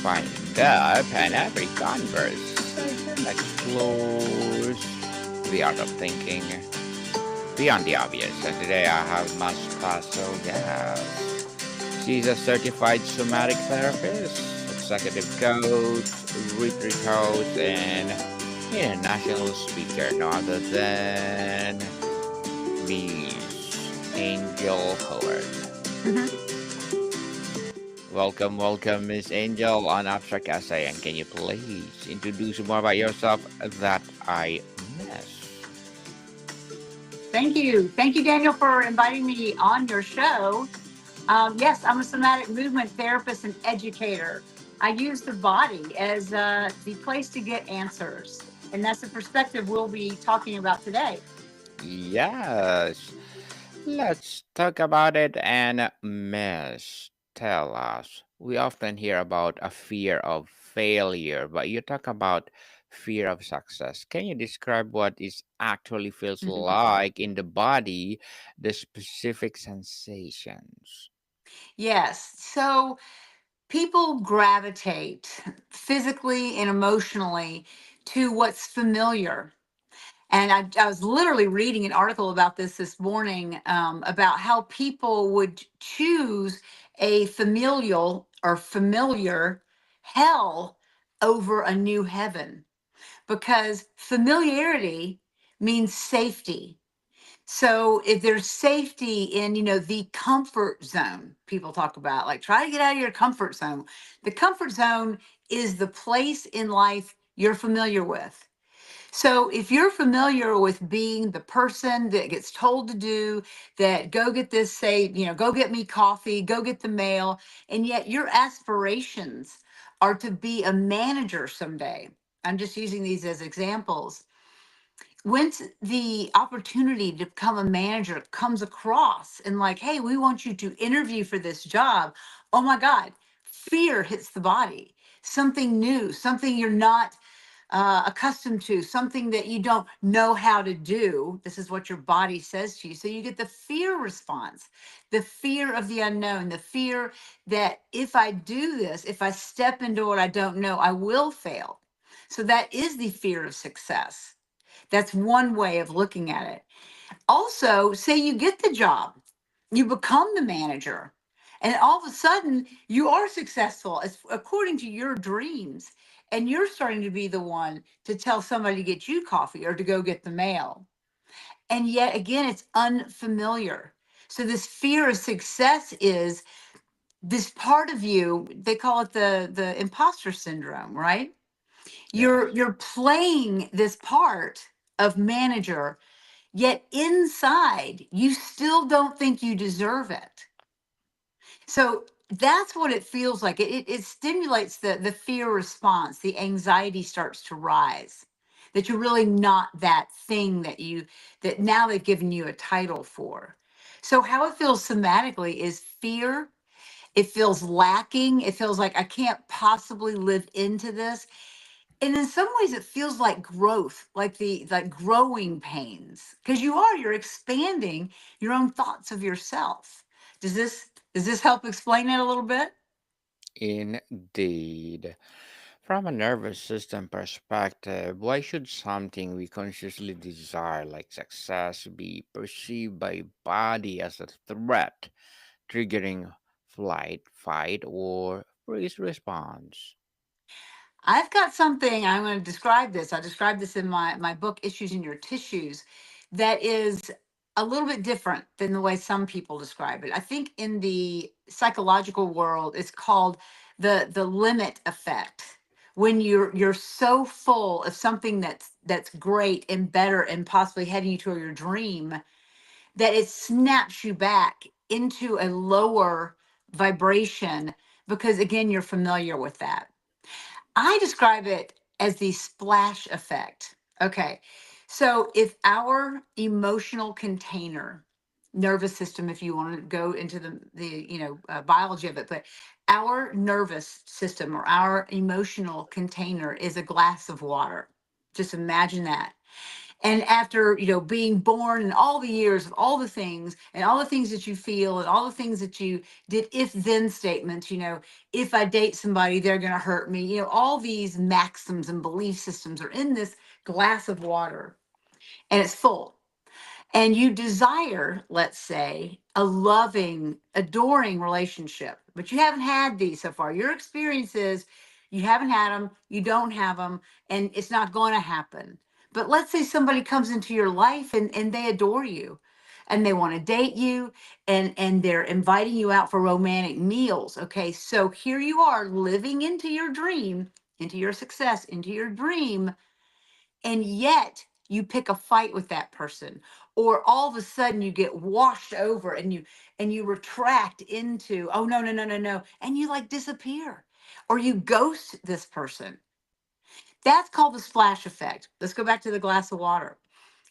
Find Up, and every conversation explores the art of thinking beyond the obvious. And today I have my special guest. She's a certified somatic therapist, executive coach, retreat host, and international speaker, no other than Miss Angel Howard. Mhm. Welcome, Miss Angel on Abstract Essay. And can you please introduce more about yourself that I miss? Thank you. Thank you, Daniel, for inviting me on your show. Yes, I'm a somatic movement therapist and educator. I use the body as the place to get answers. And that's the perspective we'll be talking about today. Yes, let's talk about it. And Miss, tell us. We often hear about a fear of failure, but you talk about fear of success. Can you describe what it actually feels Mhm. like in the body, the specific sensations? Yes. So people gravitate physically and emotionally to what's familiar. And I was literally reading an article about this morning about how people would choose a familial or familiar hell over a new heaven because familiarity means safety. So if there's safety in, the comfort zone, people talk about like try to get out of your comfort zone. The comfort zone is the place in life you're familiar with. So if you're familiar with being the person that gets told to do that, go get this, say, go get me coffee, go get the mail, and yet your aspirations are to be a manager someday. I'm just using these as examples. Once the opportunity to become a manager comes across and like, hey, we want you to interview for this job. Oh my God, fear hits the body. Something new, something you're not accustomed to, something that you don't know how to do. This is what your body says to you. So you get the fear response, the fear of the unknown, the fear that if I do this, if I step into what I don't know, I will fail. So that is the fear of success. That's one way of looking at it. Also, say you get the job, you become the manager, and all of a sudden you are successful as according to your dreams, and you're starting to be the one to tell somebody to get you coffee or to go get the mail. And yet again, it's unfamiliar. So this fear of success is this part of you, they call it the imposter syndrome, right? You're Yes. you're playing this part of manager. Yet inside, you still don't think you deserve it. So that's what it feels like. It stimulates the fear response. The anxiety starts to rise. That you're really not that thing that now they've given you a title for. So how it feels somatically is fear. It feels lacking. It feels like I can't possibly live into this, and in some ways it feels like growth, like the like growing pains, because you're expanding your own thoughts of yourself. Does this help explain it a little bit? Indeed. From a nervous system perspective, why should something we consciously desire, like success, be perceived by body as a threat, triggering flight, fight, or freeze response? I've got something, I'm going to describe this. I describe this in my book Issues in Your Tissues, that is a little bit different than the way some people describe it. I think in the psychological world it's called the limit effect. When you're so full of something that's great and better and possibly heading you to your dream, that it snaps you back into a lower vibration because again you're familiar with that. I describe it as the splash effect. Okay. So if our emotional container, nervous system, if you want to go into the biology of it, but our nervous system or our emotional container is a glass of water. Just imagine that. And after, being born and all the years of all the things and all the things that you feel and all the things that you did, if then statements, if I date somebody, they're going to hurt me, all these maxims and belief systems are in this glass of water, and it's full, and you desire, let's say, a loving, adoring relationship, but you haven't had these so far. Your experience is you haven't had them, you don't have them, and it's not going to happen. But let's say somebody comes into your life and they adore you and they want to date you, and they're inviting you out for romantic meals. Okay, so here you are living into your dream, into your success, into your dream, and yet you pick a fight with that person, or all of a sudden you get washed over and you retract into, oh, no, no, no, no, no, and you like disappear, or you ghost this person. That's called the splash effect. Let's go back to the glass of water.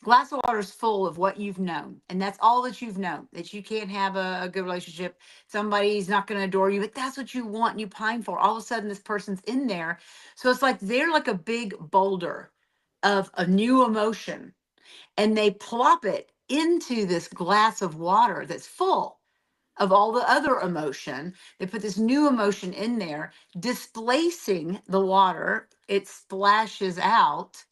Glass of water is full of what you've known, and that's all that you've known, that you can't have a good relationship, somebody's not going to adore you, but that's what you want and you pine for. All of a sudden this person's in there, so it's like they're like a big boulder of a new emotion, and they plop it into this glass of water that's full of all the other emotion. They put this new emotion in there, displacing the water. It splashes out,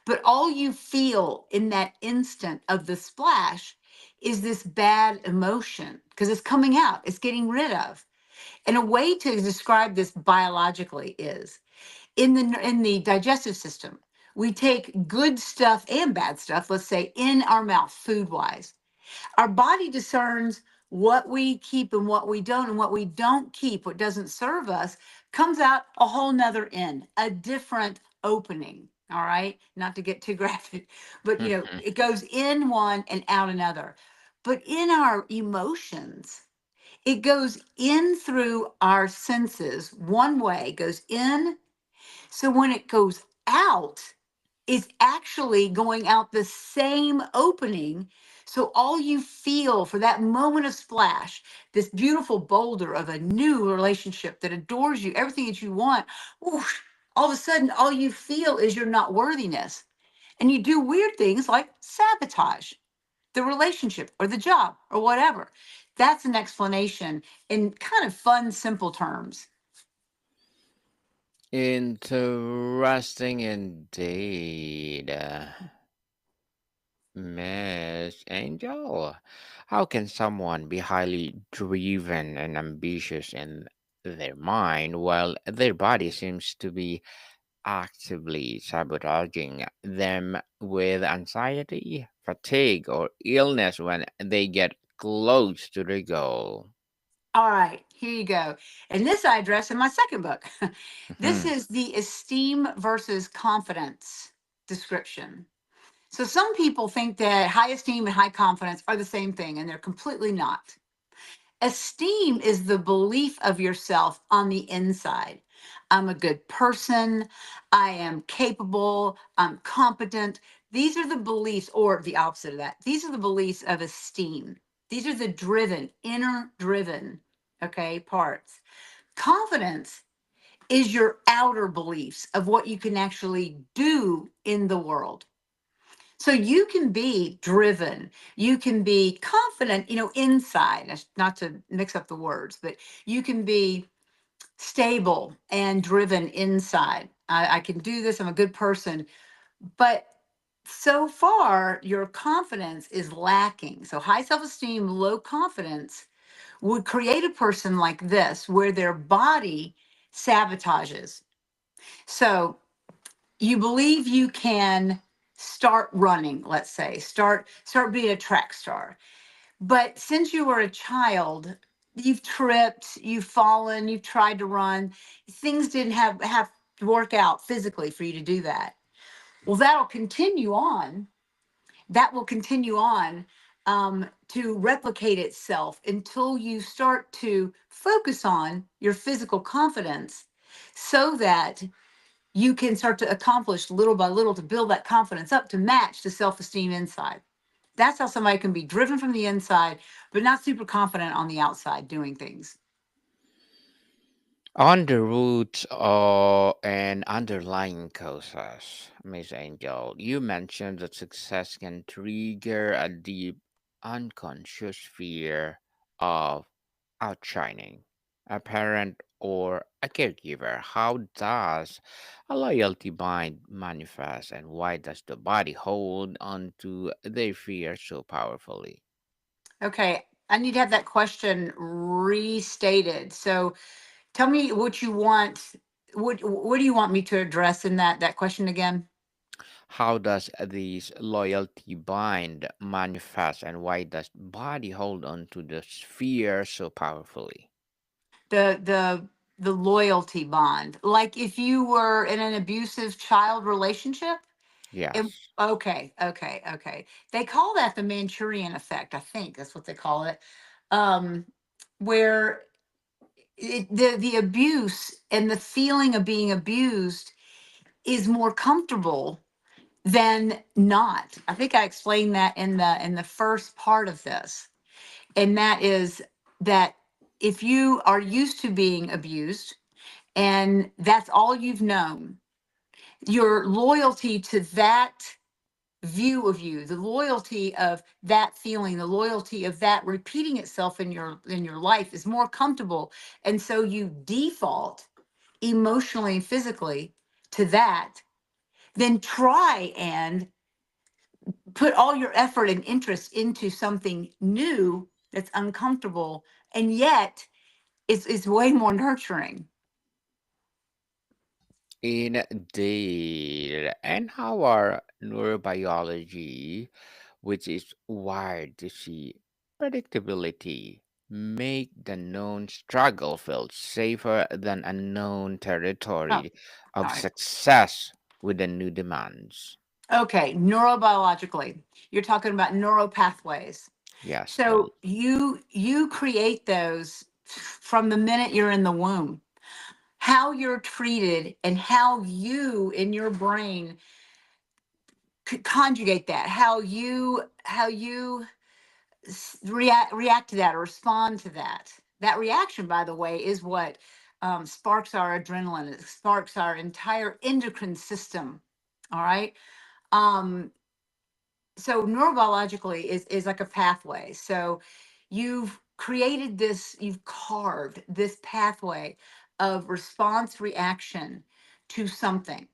but all you feel in that instant of the splash is this bad emotion because it's coming out, it's getting rid of. And a way to describe this biologically is in the digestive system, we take good stuff and bad stuff, let's say, in our mouth, food wise. Our body discerns what we keep and what we don't, and what we don't keep, what doesn't serve us, comes out a whole nother end, a different opening. All right, not to get too graphic, but it goes in one and out another. But in our emotions, it goes in through our senses one way, goes in, so when it goes out, it's actually going out the same opening. So all you feel for that moment of splash, this beautiful boulder of a new relationship that adores you, everything that you want, whoosh, all of a sudden, all you feel is your not worthiness. And you do weird things like sabotage the relationship or the job or whatever. That's an explanation in kind of fun, simple terms. Interesting indeed. Miss Angel, how can someone be highly driven and ambitious in their mind while their body seems to be actively sabotaging them with anxiety, fatigue, or illness when they get close to their goal? All right, here you go. And this I address in my second book. This Hmm. is the esteem versus confidence description. So some people think that high esteem and high confidence are the same thing, and they're completely not. Esteem is the belief of yourself on the inside. I'm a good person. I am capable. I'm competent. These are the beliefs, or the opposite of that. These are the beliefs of esteem. These are the driven, inner driven, okay, parts. Confidence is your outer beliefs of what you can actually do in the world. So you can be driven, you can be confident, inside, not to mix up the words, but you can be stable and driven inside. I can do this, I'm a good person. But so far, your confidence is lacking. So high self esteem, low confidence would create a person like this, where their body sabotages. So you believe you can start running, let's say, start being a track star, but since you were a child, you've tripped, you've fallen, you've tried to run, things didn't have to work out physically for you to do that. Well, that will continue on, to replicate itself until you start to focus on your physical confidence, so that you can start to accomplish little by little to build that confidence up to match the self-esteem inside. That's how somebody can be driven from the inside, but not super confident on the outside doing things. On the roots and underlying causes, Miss Angel, you mentioned that success can trigger a deep unconscious fear of outshining a parent or a caregiver. How does a loyalty bind manifest, and why does the body hold on to their fear so powerfully? Okay, I need to have that question restated. So tell me what you want. What do you want me to address in that question again? How does this loyalty bind manifest, and why does body hold on to the fear so powerfully? The loyalty bond. Like if you were in an abusive child relationship. And, Yes. okay. They call that the Manchurian effect. I think that's what they call it. Um, where the abuse and the feeling of being abused is more comfortable than not. I think I explained that in the first part of this, and that is that if you are used to being abused and that's all you've known, your loyalty to that view of you, the loyalty of that feeling, the loyalty of that repeating itself in your life is more comfortable, and so you default emotionally and physically to that. Then try and put all your effort and interest into something new that's uncomfortable, and yet it's way more nurturing. Indeed. And how our neurobiology, which is wired to see predictability, make the known struggle feel safer than unknown Oh, territory of all right. success with the new demands? Okay, neurobiologically, you're talking about neural pathways. Yes, So please. you create those from the minute you're in the womb. How you're treated and how you in your brain conjugate that, how you react to that or respond to that. That reaction, by the way, is what sparks our adrenaline. It sparks our entire endocrine system. All right. Um, so neurobiologically is like a pathway. So you've created this, you've carved this pathway of response reaction to something,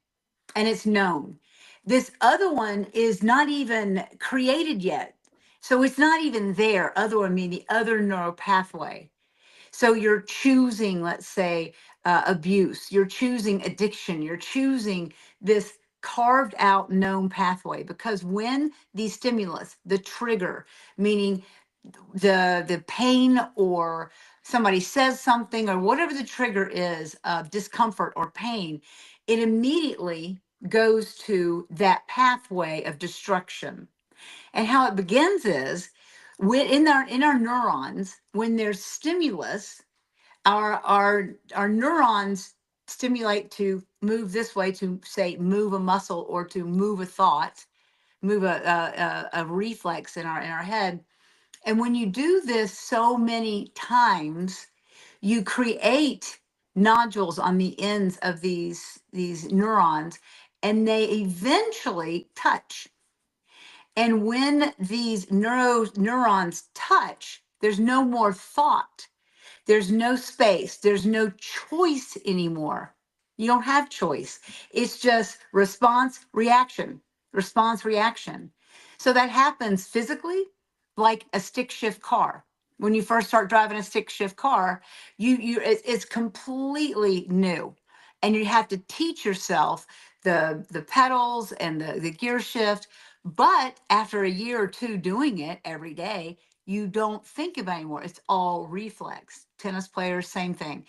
and it's known. This other one is not even created yet. So it's not even there, other one meaning the other neural pathway. So you're choosing, let's say, abuse, you're choosing addiction, you're choosing this carved out known pathway, because when the stimulus, the trigger, meaning the pain or somebody says something or whatever the trigger is of discomfort or pain, it immediately goes to that pathway of destruction. And how it begins is when in our neurons, when there's stimulus, our neurons stimulate to move this way, to say move a muscle or to move a thought, move a reflex in our head. And when you do this so many times, you create nodules on the ends of these neurons, and they eventually touch. And when these neurons touch, there's no more thought, there's no space, there's no choice anymore. You don't have choice. It's just response, reaction. So that happens physically, like a stick shift car. When you first start driving a stick shift car, it's completely new. And you have to teach yourself the pedals and the gear shift. But after a year or two doing it every day, you don't think about it anymore. It's all reflex. Tennis players, same thing.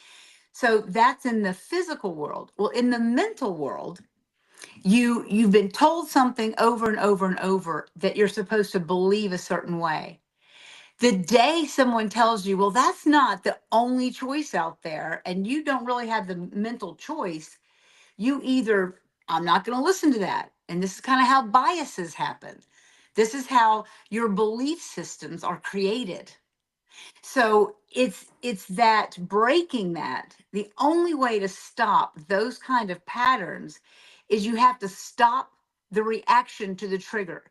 So that's in the physical world. Well, in the mental world, you've been told something over and over and over that you're supposed to believe a certain way. The day someone tells you, well, that's not the only choice out there, and you don't really have the mental choice, you either, I'm not going to listen to that. And this is kind of how biases happen. This is how your belief systems are created. So it's that breaking that. The only way to stop those kind of patterns is you have to stop the reaction to the trigger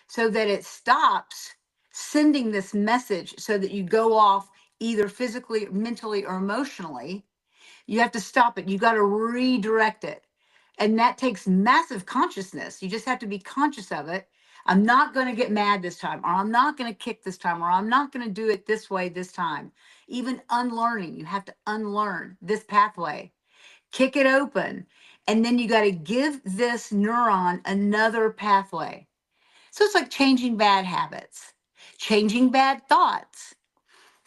so that it stops sending this message so that you go off either physically, mentally, or emotionally. You have to stop it. You got to redirect it. And that takes massive consciousness. You just have to be conscious of it. I'm not going to get mad this time, or I'm not going to kick this time, or I'm not going to do it this way this time. Even unlearning, you have to unlearn this pathway, kick it open. And then you got to give this neuron another pathway. So it's like changing bad habits, changing bad thoughts.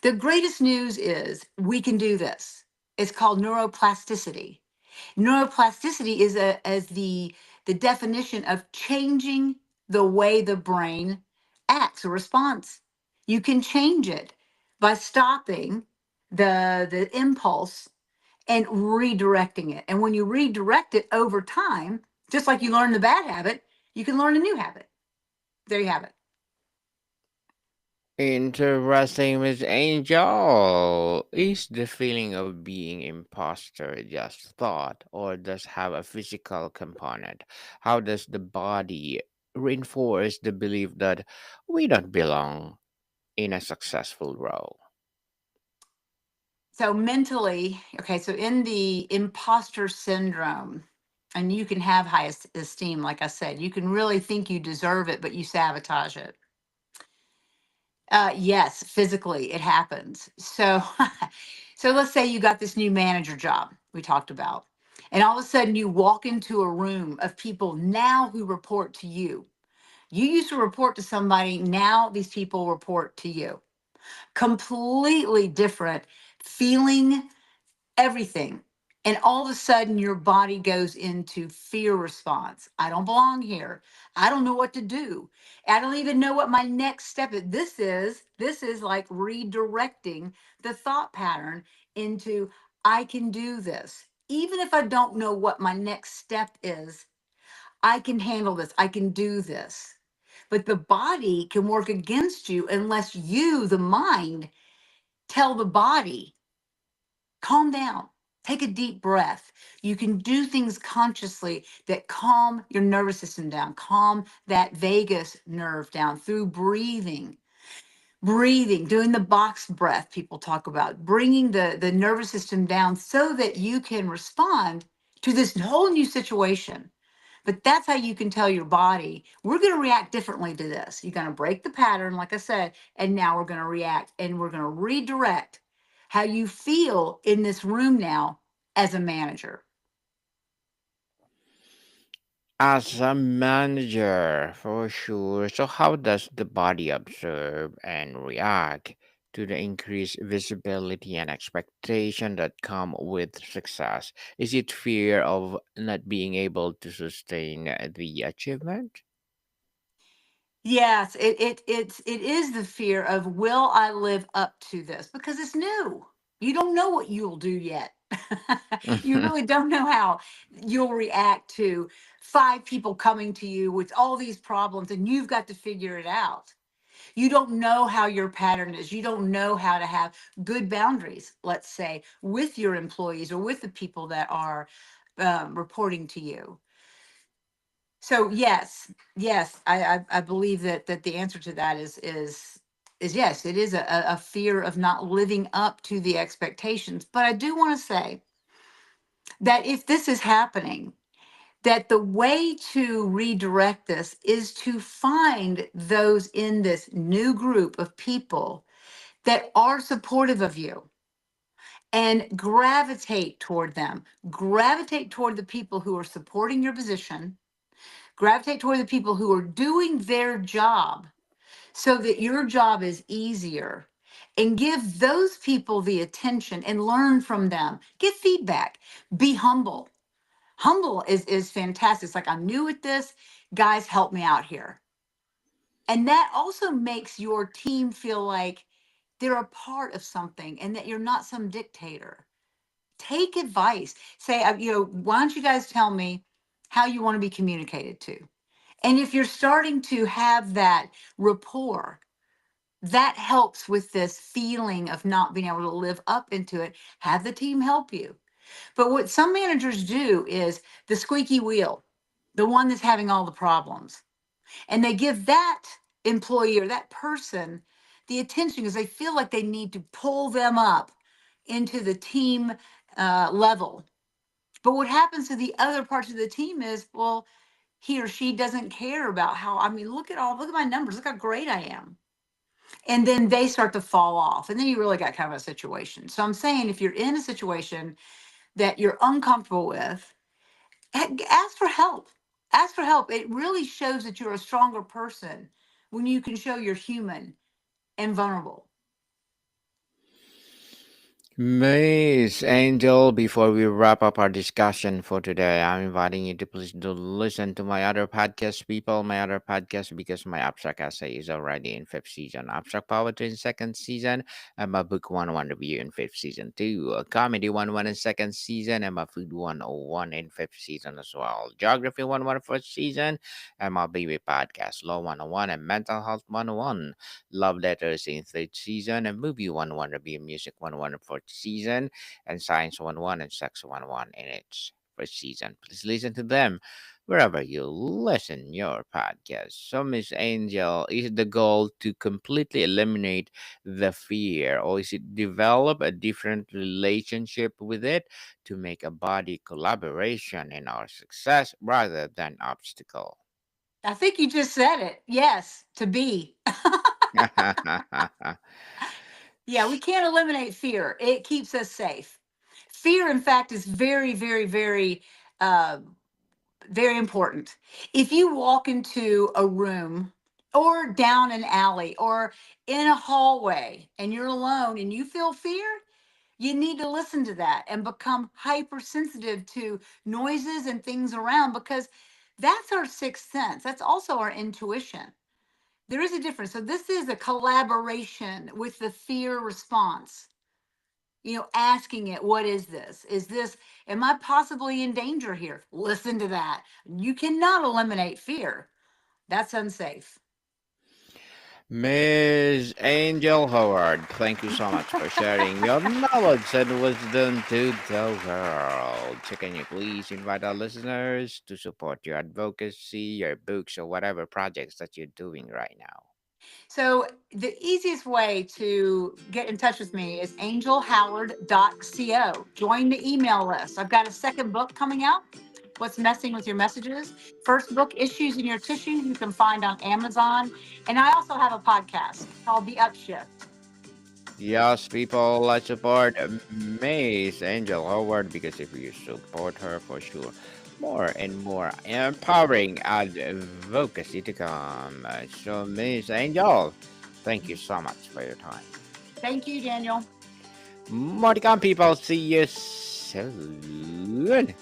The greatest news is we can do this. It's called neuroplasticity. Neuroplasticity is as the definition of changing the way the brain acts or responds. You can change it by stopping the impulse and redirecting it. And when you redirect it over time, just like you learn the bad habit, you can learn a new habit. There you have it. Interesting, Miss Angel. Is the feeling of being imposter just thought, or does have a physical component? How does the body reinforce the belief that we don't belong in a successful role? So mentally, okay, so in the imposter syndrome, and you can have high esteem, like I said, you can really think you deserve it, but you sabotage it. Yes, physically it happens. So, so let's say you got this new manager job we talked about, and all of a sudden you walk into a room of people now who report to you. You used to report to somebody, now these people report to you. Completely different feeling, everything. And all of a sudden, your body goes into fear response. I don't belong here. I don't know what to do. I don't even know what my next step is. This is like redirecting the thought pattern into I can do this. Even if I don't know what my next step is, I can handle this. I can do this. But the body can work against you unless you, the mind, tell the body calm down. Take a deep breath. You can do things consciously that calm your nervous system down, calm that vagus nerve down through breathing. Breathing, doing the box breath people talk about, bringing the nervous system down so that you can respond to this whole new situation. But that's how you can tell your body, we're going to react differently to this. You're going to break the pattern, like I said, and now we're going to react and we're going to redirect how you feel in this room now as a manager. As a manager, for sure. So, how does the body observe and react to the increased visibility and expectation that come with success? Is it fear of not being able to sustain the achievement? Yes, it is the fear of will I live up to this because it's new. You don't know what you'll do yet. You really don't know how you'll react to five people coming to you with all these problems and you've got to figure it out. You don't know how your pattern is. You don't know how to have good boundaries, let's say, with your employees or with the people that are reporting to you. So yes, yes, I believe that the answer to that is yes. It is a fear of not living up to the expectations. But I do want to say that if this is happening, that the way to redirect this is to find those in this new group of people that are supportive of you and gravitate toward them. Gravitate toward the people who are supporting your position, gravitate toward the people who are doing their job so that your job is easier, and give those people the attention and learn from them. Get feedback. Be humble. Humble is fantastic. It's like, I'm new at this. Guys, help me out here. And that also makes your team feel like they're a part of something and that you're not some dictator. Take advice. Say, why don't you guys tell me how you want to be communicated to? And if you're starting to have that rapport, That helps with this feeling of not being able to live up into it. Have the team help you. But what some managers do is the squeaky wheel, the one that's having all the problems. And they give that employee or that person the attention because they feel like they need to pull them up into the team level. But what happens to the other parts of the team is, well, he or she doesn't care about how, I mean, look at my numbers, look how great I am. And then they start to fall off. And then you really got kind of a situation. So I'm saying if you're in a situation that you're uncomfortable with, ask for help. Ask for help. It really shows that you're a stronger person when you can show you're human and vulnerable. Miss Angel, before we wrap up our discussion for today, I'm inviting you to please do listen to my other podcast, people, my other podcast, because my abstract essay is already in fifth season, abstract poetry in second season, and my book 101 review in fifth season too, a comedy 101 in second season, and my food 101 in fifth season as well, geography 101 first season, and my baby podcast, law 101 and mental health 101. Love Letters in third season, and Movie 101 Review Music 101 in fourth season, and Science 101 and Sex 101 in its first season. Please listen to them wherever you listen your podcast. So, Miss Angel, is the goal to completely eliminate the fear, or is it develop a different relationship with it to make a body collaboration in our success rather than obstacle? I think you just said it. Yes, to be. Yeah, we can't eliminate fear. It keeps us safe. Fear, in fact, is very, very, very, uh, very important. If you walk into a room or down an alley or in a hallway and you're alone and you feel fear, you need to listen to that and become hypersensitive to noises and things around because that's our sixth sense. That's also our intuition. There is a difference. So, this is a collaboration with the fear response. Asking it, what is this? Am I possibly in danger here? Listen to that. You cannot eliminate fear. That's unsafe. Miss Angel Howard, thank you so much for sharing your knowledge and wisdom to the world. So can you please invite our listeners to support your advocacy, your books, or whatever projects that you're doing right now? So, the easiest way to get in touch with me is angelhoward.co. Join the email list. I've got a second book coming out. What's Messing with Your Messages? First book, Issues in Your Tissues, you can find on Amazon. And I also have a podcast called The Upshift. Yes, people, let's support Miss Angel Howard because if you support her for sure, more and more empowering advocacy to come. So, Miss Angel, thank you so much for your time. Thank you, Daniel. More to come, people. See you soon.